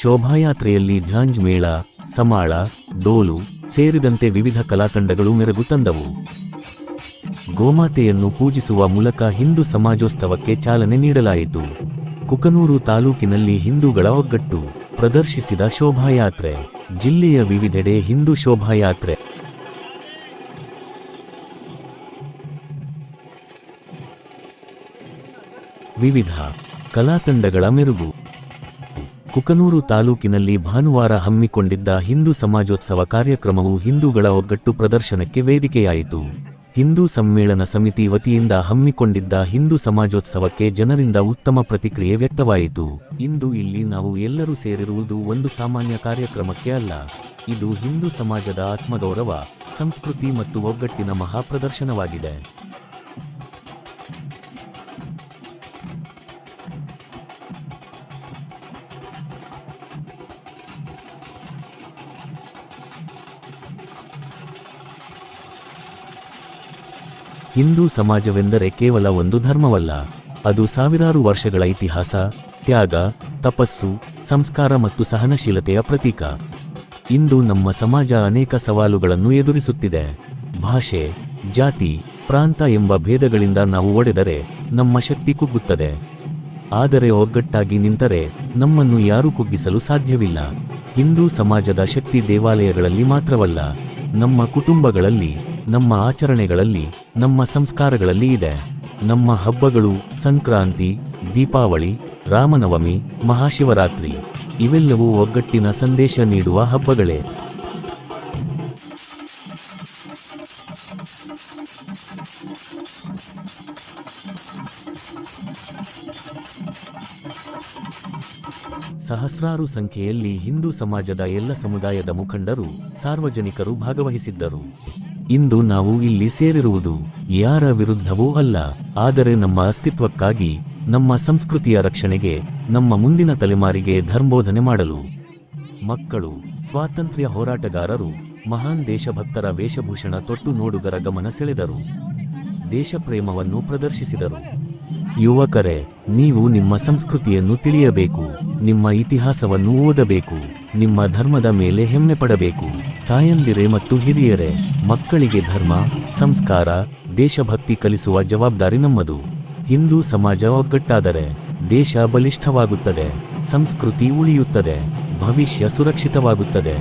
ಶೋಭಾಯಾತ್ರೆಯಲ್ಲಿ ಝಾಂಜ್ ಮೇಳ, ಸಮಾಳ, ಡೋಲು ಸೇರಿದಂತೆ ವಿವಿಧ ಕಲಾತಂಡಗಳು ಮೆರುಗು ತಂದವು. ಗೋಮಾತೆಯನ್ನು ಪೂಜಿಸುವ ಮೂಲಕ ಹಿಂದೂ ಸಮಾಜೋತ್ಸವಕ್ಕೆ ಚಾಲನೆ ನೀಡಲಾಯಿತು. ಕುಕನೂರು ತಾಲೂಕಿನಲ್ಲಿ ಹಿಂದೂಗಳ ಒಗ್ಗಟ್ಟು ಪ್ರದರ್ಶಿಸಿದ ಶೋಭಾಯಾತ್ರೆ. ಜಿಲ್ಲೆಯ ವಿವಿಧೆಡೆ ಹಿಂದೂ ಶೋಭಾಯಾತ್ರೆ. ವಿವಿಧ ಕಲಾತಂಡಗಳ ಮೆರುಗು. ಕುಕನೂರು ತಾಲೂಕಿನಲ್ಲಿ ಭಾನುವಾರ ಹಮ್ಮಿಕೊಂಡಿದ್ದ ಹಿಂದೂ ಸಮಾಜೋತ್ಸವ ಕಾರ್ಯಕ್ರಮವು ಹಿಂದೂಗಳ ಒಗ್ಗಟ್ಟು ಪ್ರದರ್ಶನಕ್ಕೆ ವೇದಿಕೆಯಾಯಿತು. ಹಿಂದೂ ಸಮ್ಮೇಳನ ಸಮಿತಿ ವತಿಯಿಂದ ಹಮ್ಮಿಕೊಂಡಿದ್ದ ಹಿಂದೂ ಸಮಾಜೋತ್ಸವಕ್ಕೆ ಜನರಿಂದ ಉತ್ತಮ ಪ್ರತಿಕ್ರಿಯೆ ವ್ಯಕ್ತವಾಯಿತು. ಇಂದು ಇಲ್ಲಿ ನಾವು ಎಲ್ಲರೂ ಸೇರಿರುವುದು ಒಂದು ಸಾಮಾನ್ಯ ಕಾರ್ಯಕ್ರಮಕ್ಕೆ ಅಲ್ಲ. ಇದು ಹಿಂದೂ ಸಮಾಜದ ಆತ್ಮಗೌರವ, ಸಂಸ್ಕೃತಿ ಮತ್ತು ಒಗ್ಗಟ್ಟಿನ ಮಹಾ ಪ್ರದರ್ಶನವಾಗಿದೆ. ಹಿಂದೂ ಸಮಾಜವೆಂದರೆ ಕೇವಲ ಒಂದು ಧರ್ಮವಲ್ಲ, ಅದು ಸಾವಿರಾರು ವರ್ಷಗಳ ಇತಿಹಾಸ, ತ್ಯಾಗ, ತಪಸ್ಸು, ಸಂಸ್ಕಾರ ಮತ್ತು ಸಹನಶೀಲತೆಯ ಪ್ರತೀಕ. ಇಂದು ನಮ್ಮ ಸಮಾಜ ಅನೇಕ ಸವಾಲುಗಳನ್ನು ಎದುರಿಸುತ್ತಿದೆ. ಭಾಷೆ, ಜಾತಿ, ಪ್ರಾಂತ ಎಂಬ ಭೇದಗಳಿಂದ ನಾವು ಒಡೆದರೆ ನಮ್ಮ ಶಕ್ತಿ ಕುಗ್ಗುತ್ತದೆ. ಆದರೆ ಒಗ್ಗಟ್ಟಾಗಿ ನಿಂತರೆ ನಮ್ಮನ್ನು ಯಾರೂ ಕುಗ್ಗಿಸಲು ಸಾಧ್ಯವಿಲ್ಲ. ಹಿಂದೂ ಸಮಾಜದ ಶಕ್ತಿ ದೇವಾಲಯಗಳಲ್ಲಿ ಮಾತ್ರವಲ್ಲ, ನಮ್ಮ ಕುಟುಂಬಗಳಲ್ಲಿ, ನಮ್ಮ ಆಚರಣೆಗಳಲ್ಲಿ, ನಮ್ಮ ಸಂಸ್ಕಾರಗಳಲ್ಲಿ ಇದೆ. ನಮ್ಮ ಹಬ್ಬಗಳು, ಸಂಕ್ರಾಂತಿ, ದೀಪಾವಳಿ, ರಾಮನವಮಿ, ಮಹಾಶಿವರಾತ್ರಿ ಇವೆಲ್ಲವೂ ಒಗ್ಗಟ್ಟಿನ ಸಂದೇಶ ನೀಡುವ ಹಬ್ಬಗಳೇ. ಸಹಸ್ರಾರು ಸಂಖ್ಯೆಯಲ್ಲಿ ಹಿಂದೂ ಸಮಾಜದ ಎಲ್ಲ ಸಮುದಾಯದ ಮುಖಂಡರು, ಸಾರ್ವಜನಿಕರು ಭಾಗವಹಿಸಿದ್ದರು. ಇಂದು ನಾವು ಇಲ್ಲಿ ಸೇರಿರುವುದು ಯಾರ ವಿರುದ್ಧವೂ ಅಲ್ಲ, ಆದರೆ ನಮ್ಮ ಅಸ್ತಿತ್ವಕ್ಕಾಗಿ, ನಮ್ಮ ಸಂಸ್ಕೃತಿಯ ರಕ್ಷಣೆಗೆ, ನಮ್ಮ ಮುಂದಿನ ತಲೆಮಾರಿಗೆ ಧರ್ಮಬೋಧನೆ ಮಾಡಲು. ಮಕ್ಕಳು, ಸ್ವಾತಂತ್ರ್ಯ ಹೋರಾಟಗಾರರು, ಮಹಾನ್ ದೇಶಭಕ್ತರ ವೇಷಭೂಷಣ ತೊಟ್ಟು ನೋಡುಗರ ಗಮನ ಸೆಳೆದರು. ದೇಶಪ್ರೇಮವನ್ನು ಪ್ರದರ್ಶಿಸಿದರು. ಯುವಕರೇ, ನೀವು ನಿಮ್ಮ ಸಂಸ್ಕೃತಿಯನ್ನು ತಿಳಿಯಬೇಕು, ನಿಮ್ಮ ಇತಿಹಾಸವನ್ನು ಓದಬೇಕು, ನಿಮ್ಮ ಧರ್ಮದ ಮೇಲೆ ಹೆಮ್ಮೆ ಪಡಬೇಕು. ತಾಯಂದಿರೇ ಮತ್ತು ಹಿರಿಯರೇ, ಮಕ್ಕಳಿಗೆ ಧರ್ಮ, ಸಂಸ್ಕಾರ, ದೇಶಭಕ್ತಿ ಕಲಿಸುವ ಜವಾಬ್ದಾರಿ ನಮ್ಮದು. ಹಿಂದೂ ಸಮಾಜ ಒಗ್ಗಟ್ಟಾದರೆ ದೇಶ ಬಲಿಷ್ಠವಾಗುತ್ತದೆ, ಸಂಸ್ಕೃತಿ ಉಳಿಯುತ್ತದೆ, ಭವಿಷ್ಯ ಸುರಕ್ಷಿತವಾಗುತ್ತದೆ.